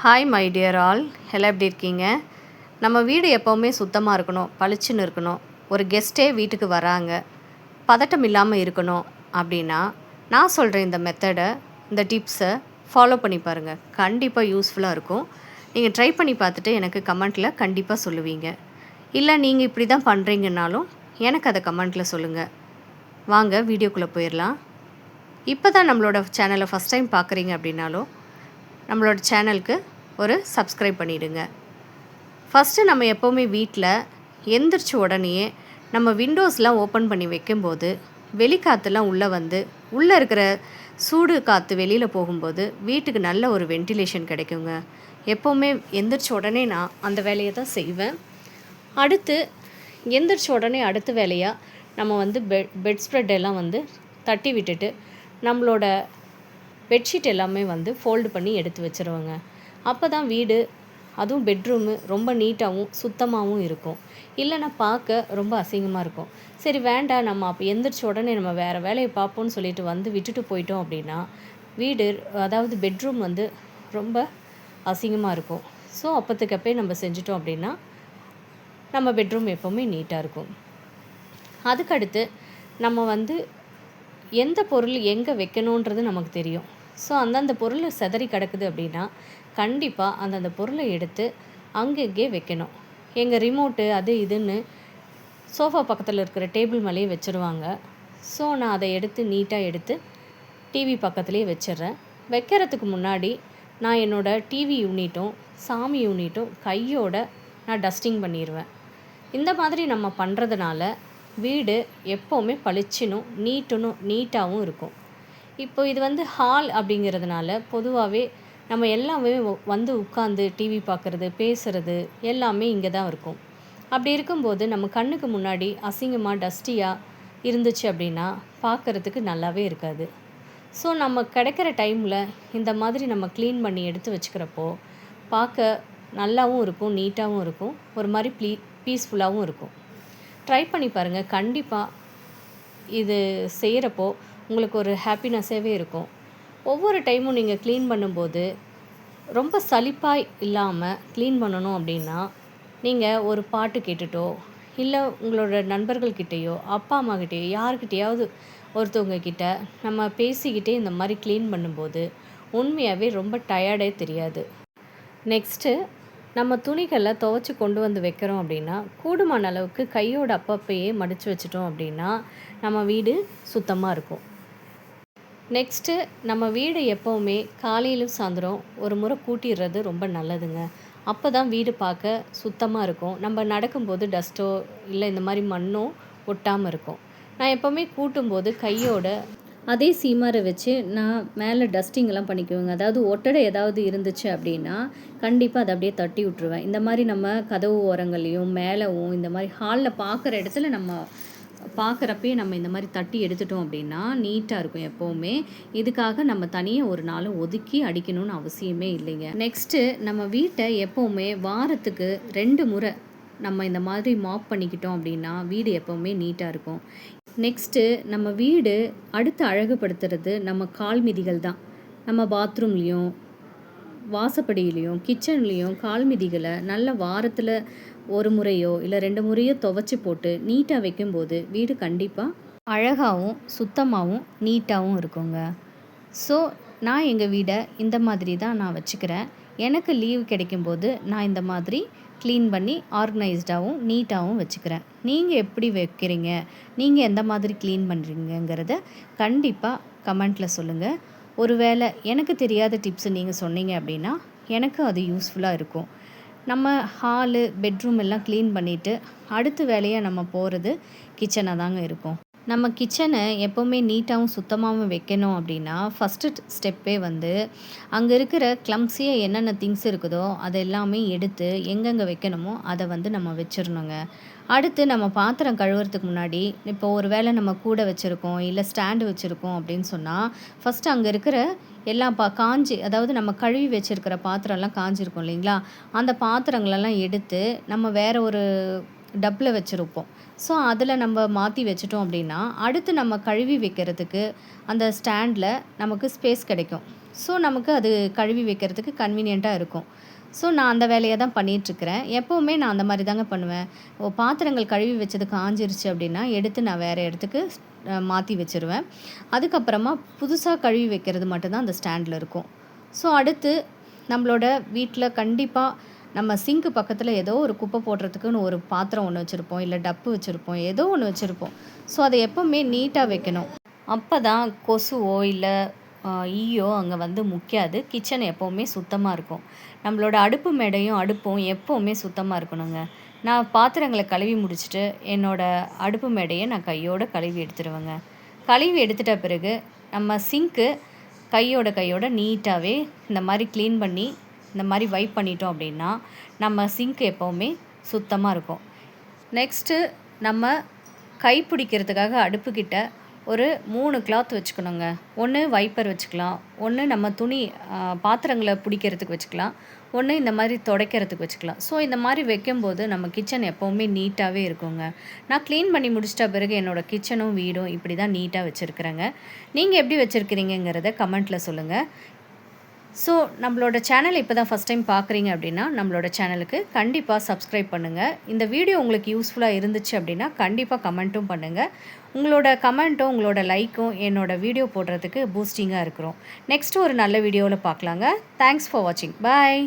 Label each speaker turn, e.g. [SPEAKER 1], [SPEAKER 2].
[SPEAKER 1] Hi my dear all, எல்லாம் எப்படி இருக்கீங்க? நம்ம வீடு எப்போவுமே சுத்தமாக இருக்கணும், பளிச்சுன்னு இருக்கணும். ஒரு கெஸ்ட்டே வீட்டுக்கு வராங்க, பதட்டம் இல்லாமல் இருக்கணும் அப்படின்னா, நான் சொல்கிற இந்த மெத்தடை, இந்த டிப்ஸை ஃபாலோ பண்ணி பாருங்கள். கண்டிப்பாக யூஸ்ஃபுல்லாக இருக்கும். நீங்கள் ட்ரை பண்ணி பார்த்துட்டு எனக்கு கமெண்ட்டில் கண்டிப்பாக சொல்லுவீங்க. இல்லை நீங்கள் இப்படி தான் பண்ணுறீங்கன்னாலும் எனக்கு அதை கமெண்ட்டில் சொல்லுங்கள். வாங்க வீடியோக்குள்ளே போயிடலாம். இப்போ தான் நம்மளோட சேனலை ஃபஸ்ட் டைம் பார்க்குறீங்க அப்படின்னாலும் நம்மளோட சேனலுக்கு ஒரு சப்ஸ்கிரைப் பண்ணிவிடுங்க. ஃபஸ்ட்டு நம்ம எப்போவுமே வீட்டில் எந்திரிச்ச உடனேயே நம்ம விண்டோஸ்லாம் ஓப்பன் பண்ணி வைக்கும்போது வெளிக்காற்றுலாம் உள்ளே வந்து உள்ளே இருக்கிற சூடு காற்று வெளியில் போகும்போது வீட்டுக்கு நல்ல ஒரு வென்டிலேஷன் கிடைக்குங்க. எப்போவுமே எந்திரிச்ச உடனே நான் அந்த வேலையை தான் செய்வேன். அடுத்து எந்திரிச்ச உடனே அடுத்த வேலையாக நம்ம வந்து பெட் ஸ்ப்ரெட் எல்லாம் வந்து தட்டி விட்டுட்டு நம்மளோட பெட்ஷீட் எல்லாமே வந்து ஃபோல்டு பண்ணி எடுத்து வச்சுருவேங்க. அப்போ தான் வீடு, அதுவும் பெட்ரூமு ரொம்ப நீட்டாகவும் சுத்தமாகவும் இருக்கும். இல்லைன்னா பார்க்க ரொம்ப அசிங்கமாக இருக்கும். சரி வேண்டாம், நம்ம அப்போ எந்திரிச்ச உடனே நம்ம வேறு வேலையை பார்ப்போம்னு சொல்லிட்டு வந்து விட்டுட்டு போயிட்டோம் அப்படின்னா வீடு, அதாவது பெட்ரூம் வந்து ரொம்ப அசிங்கமாக இருக்கும். ஸோ அப்போத்துக்கப்பே நம்ம செஞ்சிட்டோம் அப்படின்னா நம்ம பெட்ரூம் எப்போவுமே நீட்டாக இருக்கும். அதுக்கடுத்து நம்ம வந்து எந்த பொருள் எங்கே வைக்கணுன்றது நமக்கு தெரியும். ஸோ அந்தந்த பொருள் சிதறி கிடக்குது அப்படின்னா கண்டிப்பாக அந்தந்த பொருளை எடுத்து அங்கங்கே வைக்கணும். எங்கள் ரிமோட்டு அது இதுன்னு சோஃபா பக்கத்தில் இருக்கிற டேபிள் மேலேயே வச்சுருவாங்க. ஸோ நான் அதை எடுத்து நீட்டாக எடுத்து டிவி பக்கத்துலேயே வச்சிடுறேன். வைக்கிறதுக்கு முன்னாடி நான் என்னோடய டிவி யூனிட்டும் சாமி யூனிட்டும் கையோட நான் டஸ்டிங் பண்ணிடுவேன். இந்த மாதிரி நம்ம பண்ணுறதுனால வீடு எப்போவுமே பளிச்சுனும் நீட்டாகவும் இருக்கும். இப்போ இது வந்து ஹால் அப்படிங்கிறதுனால பொதுவாகவே நம்ம எல்லாமே வந்து உட்காந்து டிவி பார்க்குறது, பேசுகிறது எல்லாமே இங்கே தான் இருக்கும். அப்படி இருக்கும்போது நம்ம கண்ணுக்கு முன்னாடி அசிங்கமாக டஸ்டியாக இருந்துச்சு அப்படின்னா பார்க்குறதுக்கு நல்லாவே இருக்காது. ஸோ நம்ம கிடைக்கிற டைமில் இந்த மாதிரி நம்ம க்ளீன் பண்ணி எடுத்து வச்சுக்கிறப்போ பார்க்க நல்லாவும் இருக்கும், நீட்டாகவும் இருக்கும், ஒரு மாதிரி பீஸ்ஃபுல்லாகவும் இருக்கும். ட்ரை பண்ணி பாருங்கள். கண்டிப்பாக இது செய்கிறப்போ உங்களுக்கு ஒரு ஹாப்பினஸ்ஸாகவே இருக்கும். ஒவ்வொரு டைமும் நீங்கள் க்ளீன் பண்ணும்போது ரொம்ப சலிப்பாக இல்லாமல் க்ளீன் பண்ணணும் அப்படின்னா நீங்கள் ஒரு பாட்டு கேட்டுட்டோ இல்லை உங்களோட நண்பர்கள்கிட்டேயோ அப்பா அம்மாக்கிட்டேயோ யார்கிட்டையாவது ஒருத்தவங்க கிட்ட நம்ம பேசிக்கிட்டே இந்த மாதிரி க்ளீன் பண்ணும்போது உண்மையாகவே ரொம்ப டயர்டே தெரியாது. நெக்ஸ்ட்டு நம்ம துணிகளை துவைச்சி கொண்டு வந்து வைக்கிறோம் அப்படின்னா கூடுமான அளவுக்கு கையோட அப்பப்பையே மடித்து வச்சிட்டோம் அப்படின்னா நம்ம வீடு சுத்தமாக இருக்கும். நெக்ஸ்ட்டு நம்ம வீடு எப்போவுமே காலையிலும் சாயந்தரம் ஒரு முறை கூட்டிடுறது ரொம்ப நல்லதுங்க. அப்போ தான் வீடு பார்க்க சுத்தமாக இருக்கும். நம்ம நடக்கும்போது டஸ்ட்டோ இல்லை இந்த மாதிரி மண்ணோ ஒட்டாமல் இருக்கும். நான் எப்போவுமே கூட்டும்போது கையோட அதே சீமாரை வச்சு நான் மேலே டஸ்டிங்கெல்லாம் பண்ணிக்குவேங்க. அதாவது ஒட்டடை ஏதாவது இருந்துச்சு அப்படின்னா கண்டிப்பாக அதை அப்படியே தட்டி விட்ருவேன். இந்த மாதிரி நம்ம கதவு ஓரங்கள்லேயும் மேலேவும் இந்த மாதிரி ஹாலில் பார்க்குற இடத்துல நம்ம பார்க்குறப்பே நம்ம இந்த மாதிரி தட்டி எடுத்துட்டோம் அப்படின்னா நீட்டாக இருக்கும் எப்போவுமே. இதுக்காக நம்ம தனியாக ஒரு நாள் ஒதுக்கி அடிக்கணும்னு அவசியமே இல்லைங்க. நெக்ஸ்ட்டு நம்ம வீட்டை எப்போவுமே வாரத்துக்கு 2 முறை நம்ம இந்த மாதிரி மாப் பண்ணிக்கிட்டோம் அப்படின்னா வீடு எப்போவுமே நீட்டாக இருக்கும். நெக்ஸ்ட்டு நம்ம வீடு அடுத்து அழகுபடுத்துறது நம்ம கால் மிதிகள் தான். நம்ம பாத்ரூம்லேயும் வாசப்படியிலையும் கிச்சன்லேயும் கால் மிதிகளை நல்ல வாரத்தில் ஒரு முறையோ இல்லை 2 முறையோ துவைச்சி போட்டு நீட்டாக வைக்கும்போது வீடு கண்டிப்பாக அழகாகவும் சுத்தமாகவும் நீட்டாகவும் இருக்குங்க. ஸோ நான் எங்கள் வீடை இந்த மாதிரி தான் நான் வச்சுக்கிறேன். எனக்கு லீவ் கிடைக்கும்போது நான் இந்த மாதிரி க்ளீன் பண்ணி ஆர்கனைஸ்டாகவும் நீட்டாகவும் வச்சுக்கிறேன். நீங்கள் எப்படி வைக்கிறீங்க, நீங்கள் எந்த மாதிரி க்ளீன் பண்ணுறீங்கங்கிறத கண்டிப்பாக கமெண்ட்டில் சொல்லுங்கள். ஒருவேளை எனக்கு தெரியாத டிப்ஸு நீங்கள் சொன்னீங்க அப்படின்னா எனக்கு அது யூஸ்ஃபுல்லாக இருக்கும். நம்ம ஹாலு பெட்ரூம் எல்லாம் க்ளீன் பண்ணிவிட்டு அடுத்த வேலையாக நம்ம போகிறது கிச்சனாக தாங்க இருக்கும். நம்ம கிச்சனை எப்போவுமே நீட்டாகவும் சுத்தமாகவும் வைக்கணும் அப்படின்னா ஃபஸ்ட்டு ஸ்டெப்பே வந்து அங்கே இருக்கிற க்ளம்ஸியாக என்னென்ன திங்ஸ் இருக்குதோ அதை எல்லாமே எடுத்து எங்கெங்கே வைக்கணுமோ அதை வந்து நம்ம வச்சிடணுங்க. அடுத்து நம்ம பாத்திரம் கழுவுறதுக்கு முன்னாடி இப்போ ஒரு வேளை நம்ம கூடை வச்சுருக்கோம் இல்லை ஸ்டாண்டு வச்சுருக்கோம் அப்படின்னு சொன்னால் ஃபஸ்ட்டு அங்கே இருக்கிற எல்லாம் காஞ்சி, அதாவது நம்ம கழுவி வச்சுருக்கிற பாத்திரம்லாம் காஞ்சிருக்கும் இல்லைங்களா, அந்த பாத்திரங்களெல்லாம் எடுத்து நம்ம வேறு ஒரு டப்பில் வச்சுருப்போம். ஸோ அதில் நம்ம மாற்றி வச்சுட்டோம் அப்படின்னா அடுத்து நம்ம கழுவி வைக்கிறதுக்கு அந்த ஸ்டாண்டில் நமக்கு ஸ்பேஸ் கிடைக்கும். ஸோ நமக்கு அது கழுவி வைக்கிறதுக்கு கன்வீனியண்ட்டாக இருக்கும். ஸோ நான் அந்த வேலைய தான் பண்ணிகிட்ருக்கிறேன். எப்போவுமே நான் அந்த மாரி தாங்க பண்ணுவேன். பாத்திரங்கள் கழுவி வச்சது காஞ்சிருச்சு அப்படின்னா, எடுத்து நான் வேறு இடத்துக்கு மாத்தி வச்சுருவேன். அதுக்கப்புறமா புதுசா கழுவி வைக்கிறது மட்டும் தான் அந்த ஸ்டாண்டில் இருக்கும். ஸோ அடுத்து நம்மளோட வீட்ல கண்டிப்பா நம்ம சிங்க் பக்கத்துல ஏதோ ஒரு குப்பை போடுறதுக்குன்னு ஒரு பாத்திரம் ஒண்ணு வச்சிருப்போம். இல்ல டப்பு வச்சிருப்போம். ஏதோ ஒண்ணு வச்சிருப்போம். ஸோ அத எப்பவுமே நீட்டா வைக்கணும். அப்பதான் கொசுவோ, இல்ல ஈயோ அங்க வந்து முக்கியாது. கிச்சன் எப்பவுமே சுத்தமா இருக்கும். நம்மளோட அடுப்பு மேடையும், அடுப்பும் எப்பவுமே சுத்தமா இருக்கணுங்க. நான் பாத்திரங்கள கழுவி முடிச்சுட்டு, என்னோட அடுப்பு மேடைய நான் கையோட கழுவி எடுத்துருவேங்க. கழுவி எடுத்துட்ட பிறகு, நம்ம சிங்க்கு கையோட நீட்டாவே இந்த மாரி கிளீன் பண்ணி, இந்த மாரி வைப் பண்ணிட்டோம் அப்படின்னா, நம்ம சிங்க் எப்பவுமே சுத்தமா இருக்கும். நெக்ஸ்ட்டு நம்ம கை பிடிக்கிறதுக்காக அடுப்புக்கிட்ட ஒரு 3 கிளாத் வச்சுக்கணுங்க. ஒண்ணு வைப்பர் வச்சுக்கலாம். ஒண்ணு நம்ம துணி பாத்திரங்கள பிடிக்கிறதுக்கு வச்சுக்கலாம். ஒண்ணு இந்த மாரி துடைக்கிறதுக்கு வச்சுக்கலாம். ஸோ இந்த மாரி வைக்கும்போது நம்ம கிச்சன் எப்பவுமே நீட்டாவே இருக்குங்க. நான் கிளீன் பண்ணி முடிச்சிட்ட பிறகு என்னோட கிச்சனும், வீடும் இப்படி தான் நீட்டா வச்சிருக்கிறேங்க. நீங்க எப்படி வச்சிருக்கிறீங்கங்கிறத கமெண்ட்ல சொல்லுங்க. ஸோ நம்மளோட சேனல் இப்போ தான் ஃபஸ்ட் டைம் பார்க்குறீங்க அப்படின்னா, நம்மளோட சேனலுக்கு கண்டிப்பா சப்ஸ்கிரைப் பண்ணுங்க. இந்த வீடியோ உங்களுக்கு யூஸ்ஃபுல்லா இருந்துச்சு அப்படின்னா, கண்டிப்பா கமெண்ட்டும் பண்ணுங்க. உங்களோட கமெண்ட்டும், உங்களோட லைக்கும் என்னோட வீடியோ போடுறதுக்கு பூஸ்டிங்கா இருக்கிறோம். நெக்ஸ்ட் ஒரு நல்ல வீடியோல பார்க்கலாங்க. தேங்க்ஸ் ஃபார் வாட்சிங். பாய்.